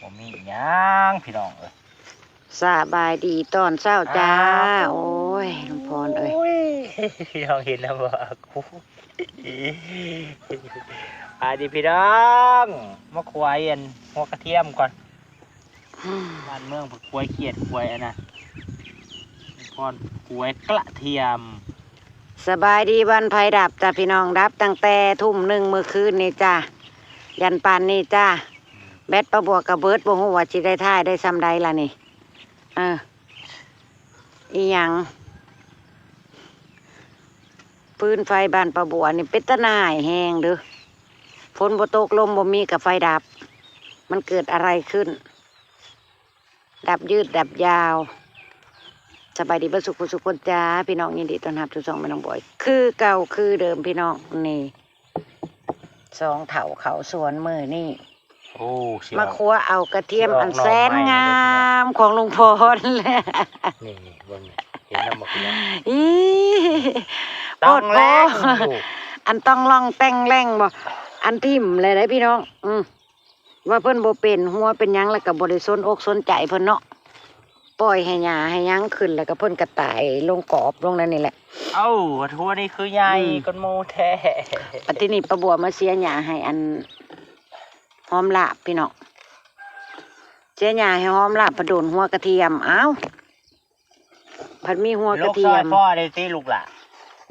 ผมมียังพี่น้องสบายดีตอนเช้าจ้าโอ้ยลุงพรเอ้ยพี่น้องเห็นแล้วบ่กูดีพี่น้อง มาควายอันหัวกระเทียมก่อนบ้านเมืองผักควายเขียดควายอันน่ะพรควายกระเทียมสบายดีวันไฟดับจ้าพี่น้องดับตั้งแต่ทุ่มหนึ่งเมื่อคืนนี่จ้ายันปานนี่จ้าแบตประบวกกับเบิร์ดบ่ฮู้ว่าสิได้ท่ายได้ซ้ำใดล่ะนี่อีหยังปืนไฟบ้านประบัวนี่เป็นตะนายแห้งเด้อฝนบ่ตกลมบ่มีกับไฟดับมันเกิดอะไรขึ้นดับยืดดับยาวสบายดีประสุขสุขคนจ้าพี่น้องยินดีต้อนรับทุกสองแม่น้องบอยคือเก่าคือเดิมพี่น้องนี่สองเถาเขาสวนมือนี่มาคั่วเอากระเทียมอันแสนงามของลุงพรแหละนี่บนเห็นน้ำหมกแล้วต้องแรงอันต้องลองแต่งแรงบ่อันทิ่มเลยได้พี่น้องว่าเพิ่นบ่เป็นหัวเป็นยังแล้วก็บ่ได้สนอกสนใจเพิ่นเนาะปล่อยให้หญ้าให้ยังขึ้นแล้วก็เพิ่นกระต่ายลงกอบลงนั่นนี่แหละทั่วนี่คือใหญ่ก้นโมแท้ปัจจุบันประบัวมาเสียหญ้าให้อันหอมลาบพี่น้องเสียหญ้าให้หอมลาบประโดนหัวกระเทียมอ้าวผัดมีหัวกระเทียมพ่อได้ตีลูกล่ะ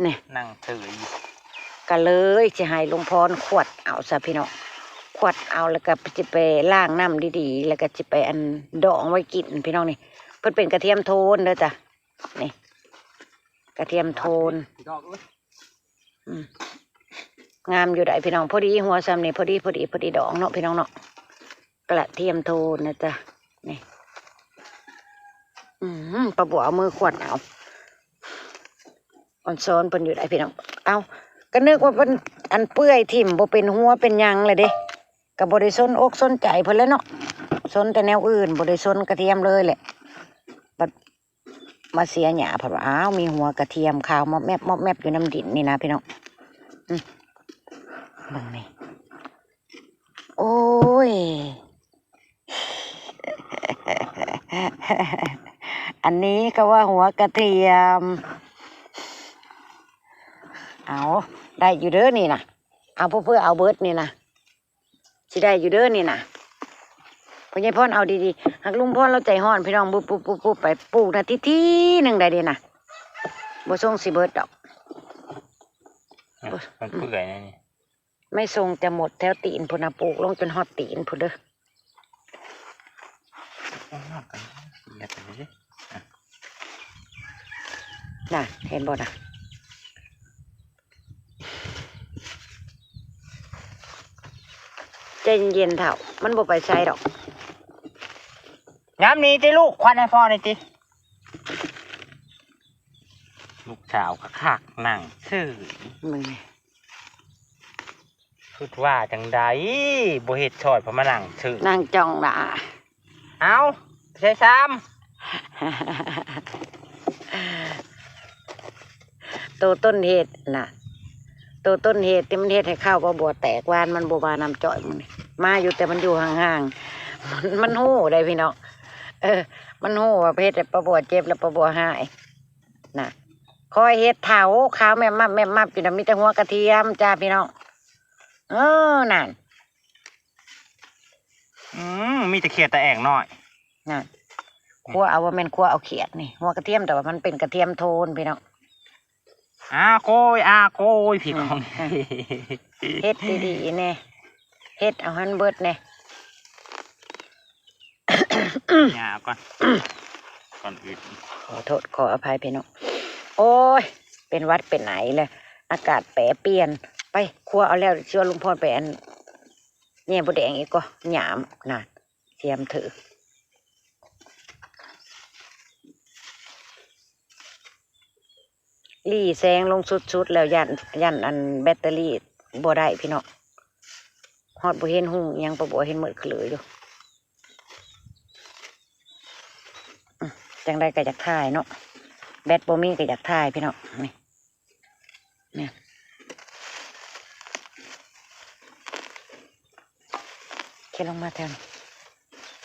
นี่นั่งถือก็เลยจะให้ลุงพรขวดเอาซะพี่น้องขวดเอาแล้วก็จะไปล้างน้ำดีๆแล้วก็จะไปอันดองไว้กินพี่น้องนี่เพิ่นเป็นกระเทียมโทนเด้อจ้ะนี่กระเทียมโทนงามอยู่ได้พี่น้องพอดีหัวซ้ำนี่พอดีดองเนาะพี่น้องเนาะกระเทียมโทนนะจ๊ะนี่ประบัวเอามือขวดเอาอ่อนซ้อนเพิ่นอยู่ได้พี่น้องเอาก็นึกว่าเป็นอันเปื่อยทิ่มบ่เป็นหัวเป็นยังเลยเด้ก็บ่ได้สนอกสนใจเพิ่นแล้วเนาะสนแต่แนวอื่นบ่ได้สนกระเทียมเลยแหละมาเสียหญ้าเพราะว่าอ้าวมีหัวกระเทียมขาวมอบแมบอยู่น้ำดินนี่นะพี่น้องบังนี่โอ้ยอันนี้ก็ว่าหัวกระเทียมเอาได้อยู่เด้อนี่นะเอาเพื่อเอาเบิร์ดนี่นะสิได้อยู่เด้อนี่นะพ่อใหญ่พ่อนเอาดีๆหากลุงพ่อนเราใจห้อนพี่น้องปุ๊บไปปลูกนะที่หนึ่งได้ดีนะบ่ส่งสิเบิร์ดดอกมันเปื่อยนะนี่ไม่ทรงจะหมดแถวตีนพุ่นนะปลูกลงจนฮอดตีนพุ่นเด้อน่ะเห็นบ่น่ะใจเย็นๆเถ่ามันบ่ไปใส่ดอกย้ำนี้ติลูกควันให้พ่อหน่อยติลูกสาวคักนั่งซื่อมึงคิดว่าจังใดบ่เฮ็ดชอดเพราะมานั่งซื่อนั่งจ้องด่าเอาใส่ซ้ำตัวต้นเหตุน่ะตัวต้นเหตุที่มันเหตุให้ข้าวบัวแตกวานมันบัวบานำจ่อยมันมาอยู่แต่มันอยู่ห่างๆมันหู้ได้พี่น้องมันหู้ว่าเพชรประบัวเจ็บแล้วประบัวหายน่ะคอยเฮ็ดเถาขาวแม่มับอยู่นะมีแต่หัวกระเทียมจ้าพี่น้องนั่นมีแต่เขียดแต่แอ่งน้อยนั่นคั่วเอาว่าแม่นคั่วเอาเขียดนี่หัวกระเทียมแต่ว่ามันเป็นกระเทียมโทนพี่น้องโกยพี่น้องเฮ็ดดีๆเนี่ยเฮ็ดเอาหันเบิดเนี่ยหญ้าก่อนอื่นขอโทษขออภัยพี่น้องโอ้ยเป็นวัดเป็นไหนเลยอากาศแปรเปลี่ยนไปครัวเอาแล้วเชื่อลุงพรไปอันแง่บดแดงอีกก็หยามน่ะเทียมถือลี่แซงลงสุดๆแล้วยันอันแบตเตอรี่บ่ได้พี่น้องฮอดบ่เห็นหุ่งยังประบ่เห็นหมดเลยอยู่จังได้ก็อยากถ่ายเนาะแบตบ่มีก็อยากถ่ายพี่น้องนี่เขียนลงมาแทน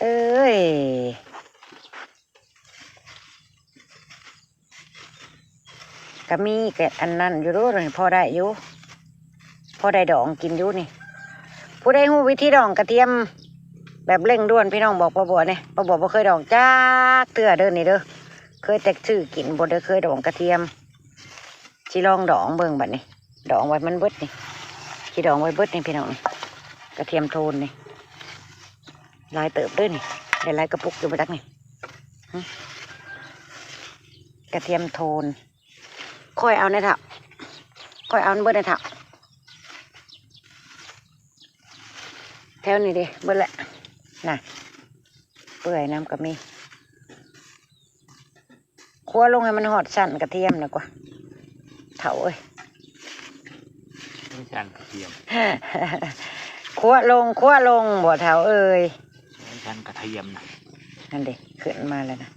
เอ้ยก็มีแกอันนั้นอยู่รู้เลยพอได้อยู่พอได้ดองกินอยู่นี่ผู้ใดหูวิธีดองกระเทียมแบบเร่งด่วนพี่น้องบอกป้าบัวเนี่ยป้าบัวบ่เคยดองจ้าเตือเด้อนี่เด้อเคยแต่ชื่อกินบ่ได้เคยดองกระเทียมสิลองดองเบิ่งบัดนี้ดองไว้มันเบิดนี่สิดองไว้เบิดนี่พี่น้องนี่กระเทียมโทนนี่ลายเติบด้วยนี่ได้ลายกระปุกอยู่ไปดักนี่กระเทียมโทนค่อยเอาในถังค่อยเอาเบิดในถังแถวนี้ดิเบิดแหละน่ะเปื่อยน้ำกับมีคั่วลงให้มันหอดสั่นกระเทียมนะกว่าเถาเอ้ย ไม่ชันกระเทียม คั่วลงบ่เถาเอ้ย ไม่ชันกระเทียมนะ นั่นดิขึ้นมาแล้วนะ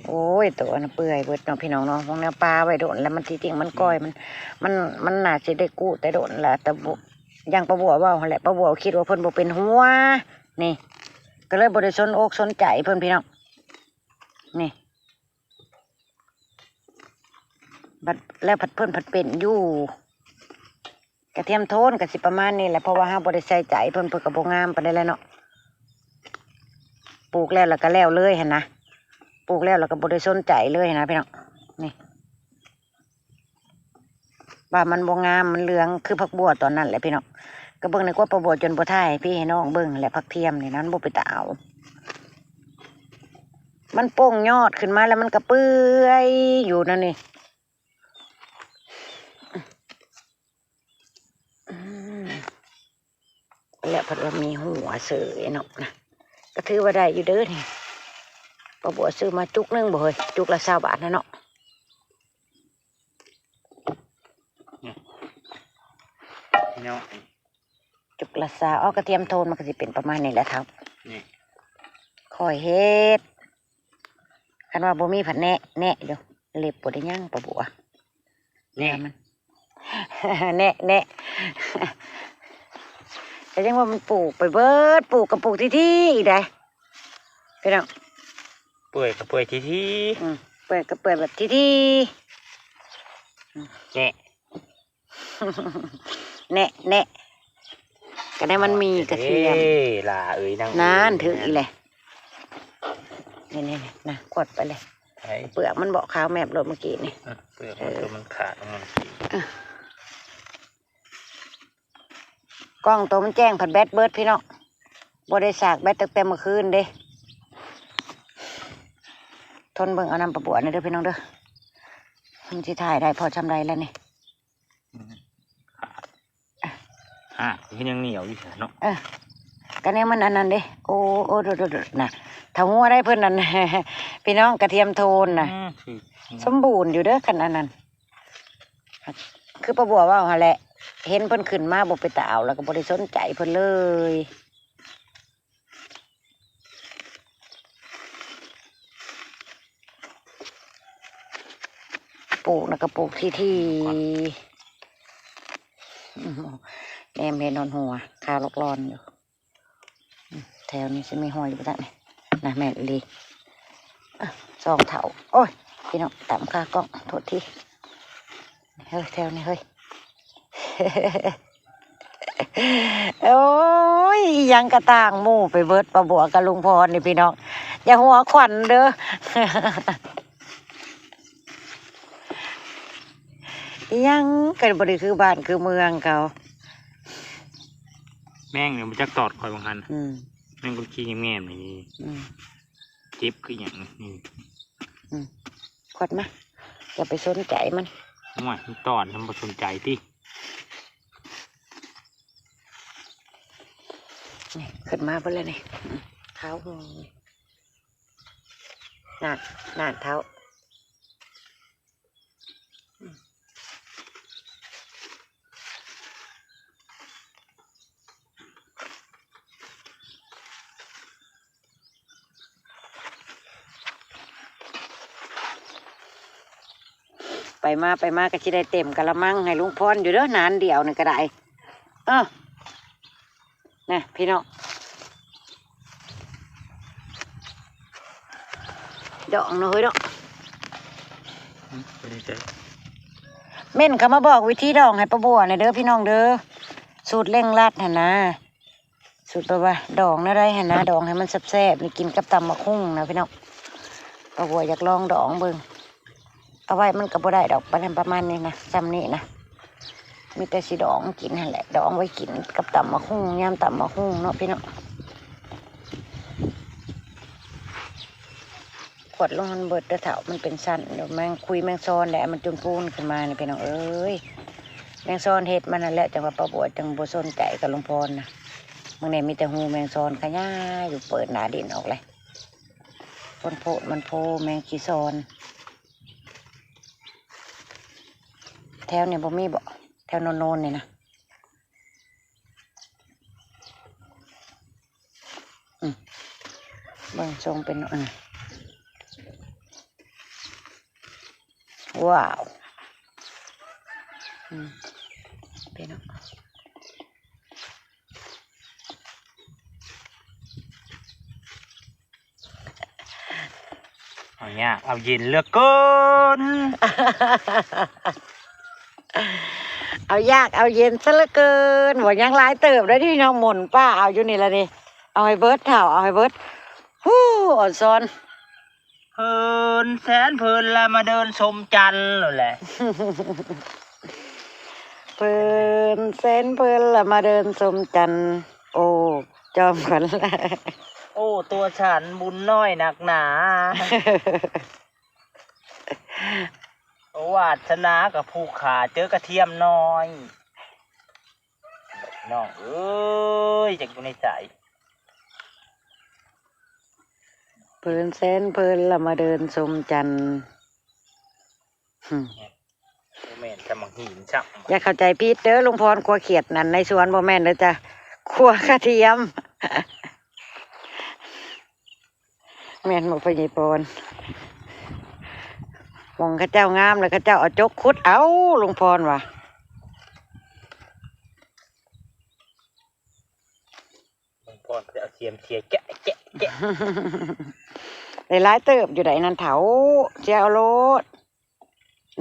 โอ้ยตัวน่ะเปื่อยเบิดเนาะพี่น้องเนาะพวกแนวปลาไว้โดนแล้วมันจริงๆมันก้อยมันน่าจะได้กู้แต่โดนแหละแต่ยังประบัวว่าแหละประบัวคิดว่าเพิ่นบ่เป็นหัวนี่ก็เลยบ่ได้สนอกสนใจเพิ่นพี่น้องนี่บัดแล้วผัดเพิ่นผัดเป็นอยู่กระเทียมโทนก็สิประมาณนี้แหละเพราะว่าเฮาบ่ได้ใส่ใจเพิ่นก็บ่งามปานใดแล้วเนาะปลูกแล้วก็แล้วเลยหั่นนะปลูกแล้วก็บ่ได้สนใจเลยนะพี่น้องนี่ว่ามันบ่งามมันเหลืองคือผักบัวตอนนั้นแหละพี่น้องก็เบิ่งในกว่าผักบัวจนบ่ทายพี่ให้น้องเบิ่งแหละผักเทียมนี่นั้นบ่ไปตาเอามันโป่งยอดขึ้นมาแล้วมันก็เปื่อยอยู่นั่นนี่แล้วผัดว่ามีหัวเสือเนาะนะก็ถือว่าได้อยู่เด้อนี่ผักบัวซื้อมาจุกนึงบ่เฮ้ยจุกละ20 บาทนะเนาะเนาะ จุกละ20อ้อกระเทียมโทนมันก็สิเป็นประมาณนี้แหละครับนี่คอยเฮ็ดคันว่าบ่มีผัดแนะอยู่เล็บบ่ได้ย่างปะบัว นี่มัน แนะ แต่ยังว่ามันปลูกไปเบิดปลูกกับปลูกที่อีกได้พี่น้อง เปื่อยกับเปื่อยที เปิดก็เปิดแบบที่ นี่ แนะก็ได้มันมีกระเทียม ลาเอ้ยนั่ง นานถึงอีเลยนี่นะกดไปเลยเปลือกมันบอกขาวแมบรถเมื่อกี้นี่เปลือกมันขาดมันกล้องตัวมันแจ้งผัดแบตเบิร์ดพี่น้องบ่ได้สากแบตตั้งแต่เมื่อคืนเด้ทนเบิ่งเอาน้ำประบวนี่เด้อพี่น้องเด้อมันที่ถ่ายได้พอจำได้แล้วนี่คือยังเหนียวอยู่เนาะกันนี้มันอันนั้นเด้โอ้ดูน่ะถ้าหัวได้เพิ่นนั่น พี่น้องกระเทียมโทนน่ะสมบูรณ์อยู่เด้อขนาดนั้นคือประบัวว่าหั่นแหละเห็นเพิ่นขึ้นมาบ่ไปตาเอาแล้วก็บ่ได้สนใจเพิ่นเลยปลูกนะก็ปลูกที่แม่เห็นนอนหัวคาลกร้อนอยู่แถวนี้จะมีหอยอยู่ปะเนี่ยนะแม่ลีซองเถาโอ้ยพี่น้องต่ำค่ากล้องโทษทีเฮ้ยแถวนี้เฮ้ย โอ้ยยังกระต่างหมู่ไปเบิดประบัวกับลุงพรนี่พี่น้องอย่าหัวขวัญเด้อ ยังกันบริคือบ้านคือเมืองเขาแม่งเนี่ยมันจะตอดคอยบางคันแม่งก็ขี้แง่ๆนี่จิ๊บคืออย่างนี้ขวดมาอย่าไปสนใจมันว่ามันตอดทำมาสนใจที่นี่ขึ้นมาเพื่อเลยนี่เท้าหนาเท้าไปมาก็จะได้เต็มกะละมังให้ลุงพรอยู่เด้อนานเดียวนี่ก็ได้นะพี่น้อง ดองเนาะเฮ้ยเนาะ ดีใจ เม่นเขามาบอกวิธีดองให้ป้าบัวในอยเด้อพี่น้องเด้อสูตรเร่งรัดหั่นนะสูตรแบบว่าดองอะไรหั่นนะดองให้มันแซ่บๆนี่กินกับตำมะคุ้งนะพี่น้องป้าบัวอยากลองดองเบิ่งเอาไว้มันก็บ่ได้ดอกประมาณนี้นะจำนี่นะมีแต่สิดองกินนั่นแหละดองไว้กินกับตำมะคุ้งยามตำมะคุ้งเนาะพี่น้องขวดลงมันเบิดเด้อเถามันเป็นสั้นเดี๋ยวแมงคุยแมงซอนแหละมันจนพูนขึ้นมาเนี่ยพี่น้องเอ้ยแมงซอนเห็ดมันนั่นแหละจังว่าป้าบัวจังบ่สนใจกับหลวงพ่อนะมึงเนี่ยมีแต่หูแมงซอนขย่าอยู่เปิดหนาดินออกเลยมันโพแมงขี้ซอนแถวเนี่ยบ่มีบ่แถวโนนๆเนี่ยนะเบิ่งทรงเป็นว้าวเป็นเอาเนี่ยเอาเย็นเหลือกเกิน เอายากเอาเย็นซะเหลือเกินหัวยังหลายเติบได้ที่น้องหม่นป้าเอาอยู่นี่ละนี่เอาให้เบิร์ดเถ่าเอาให้เบิร์ดฮู้อ่อนซ้อน เพลินแสนเพลินแล้วมาเดินชมจันทร์เลยแหละ เพลินเส้นเพลินละมาเดินชมจันทร์โอ้จอมขวัญละ โอ้ตัวฉันบุญน้อยหนักหนา วาสนากับผู้ขาเจอกระเทียมน้อยน้องเอ้ยจากอยู่ในใจ เพลินเส้นเพลินละมาเดินชมจันทร์ แม่นจะมังหินชัก อย่าเข้าใจผิดเด้อลุงพรครัวเขียดนั่นในสวนบ่แม่นเด้อจ้ะครัวกระเทียม แม่นหมดพญพรมองข้าเจ้างามเลยข้าเจ้าเอาจกคุดเอาลุงพรว่ะ ลุงพรจะเอาเทียมเทียแกะ หลายๆเติบอยู่ไหนนั่นเถาเจ้าโลด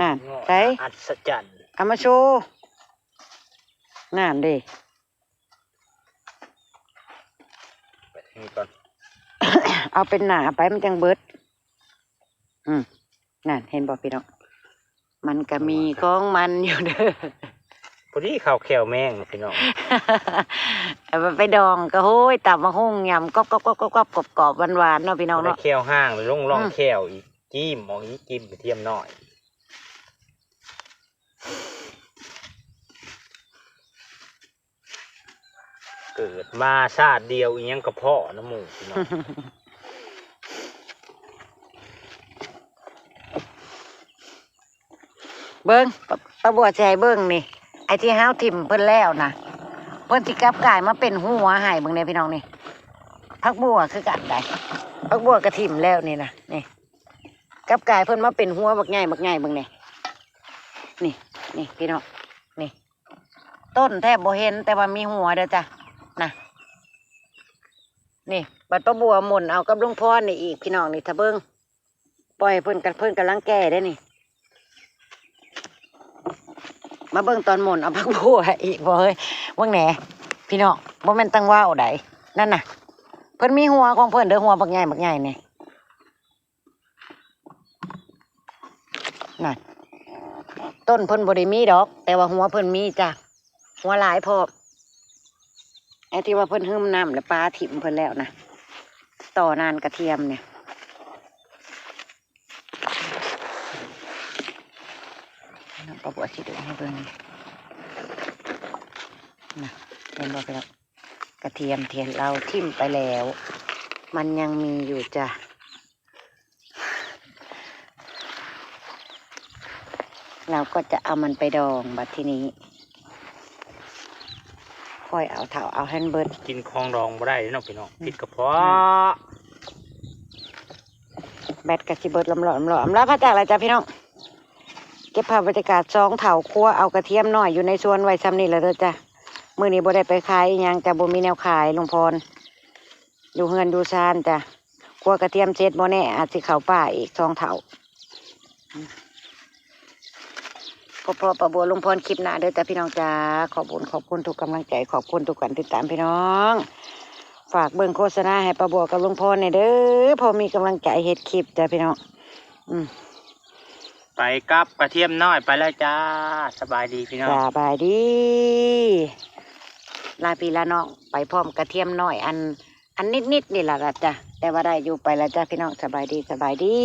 นั่นใช่ อัศจรรย์ เอามาโชว์นั่นดิ แบบนี้ก่อน เอาเป็นหนาไปมันจังเบิดนั่นเห็นบอกพี่น้องมันก็มีของมันอยู่เด้อ พอดีข้าวแขวแมงพี่น้อง แต่มันไปดองก็โห้ยตับมาหุ้งยำกรอบกรอบหวานๆเนาะพี่น้อง ได้ เนาะ แขวห้างเลยร่องแขวอีกจิ้มมองอีกจิ้มกระเทียมน้อยเกิดมาชาติเดียวอีกยังกระเพาะน้ำหมูพี่น้อง เบิ้งป้าบัวใจเบิ้งนี่ไอ้ที่ห้าวทิ่มเพิ่นแล้วนะเพิ่นที่กลับกลายมาเป็นหัวใหายเบิ้งเนี่ยพี่น้องนี่พักบัวคือกันได้พักบัวกระถิ่มแล้วนี่นะนี่กลับกลายเพิ่นมาเป็นหัวบักใหญ่เบิ้งนี่นี่พี่น้องนี่ต้นแทบบ่เห็นแต่ว่ามีหัวเด้อจ้ะนะนี่บัดป้าบัวหมุนเอากับลุงพรนี่อีกพี่น้องนี่ถ้าเบิ้งปล่อยให้เพิ่นกำลังแก่ได้นี่มาเบิ่งตอนหมุนเอาพักบัวอีกบ่เฮ้ยว่างแหนพี่น้องบ่แม่นตั้งว่าวใดนั่นน่ะเพิ่นมีหัวของเพิ่นเด้อหัวบักใหญ่นี่นั่นต้นเพิ่นบ่ได้มีดอก แต่ว่าหัวเพิ่นมีจ้ะหัวหลายพอไอ้ที่ว่าเพิ่นหืมน้ำแล้วปลาถิ่มเพิ่นแล้วนะต่อนานกระเทียมเนี่ยป้าบัวสิดูให้เบิ่งนะเห็นบ่ไปแล้วกระเทียมเทียนเราทิ่มไปแล้ว มันยังมีอยู่จ้ะเราก็จะเอามันไปดองบัดทีนี้ค่อยเอาเถาเอาแฮนเบิร์ด กินคลองดองบ่ได้เนาะพี่น้องผิดกระเพาะ แบตกระสิเบิร์ดลำหล่อแล้วพระจากอะไรจ้ะพี่น้องเก็บภาพบรรยากาศ2เถาครัวเอากระเทียมหน่อยอยู่ในสวนไว้ซ้ำนี่แล้วเด้อจ้ะมื้อนี้บ่ได้ไปขายอิหยังแต่บ่มีแนวขายลุงพรอยู่เฮือนดูซานจ้ะ กลัวกระเทียมเสร็จบ่แน่อาจสิเข้าป่าอีก2 เท่าพอประบัวลุงพรคลิปหน้าเด้อจ้าพี่น้องจ้าขอบคุณทุกกำลังใจขอบคุณทุกการติดตามพี่น้องฝากเบิ่งโฆษณาให้ประบัวกับลุงพรเนี่ยเด้อพอมีกำลังใจเฮ็ดคลิปจ้าพี่น้องไปกับกระเทียมน้อยไปแล้วจ้าสบายดีพี่น้องสบายดีลาพี่ลาน้องไปพร้อมกระเทียมน้อยอันนิดนี่แหละจ้ะแต่ว่าได้อยู่ไปแล้วจ้าพี่น้องสบายดี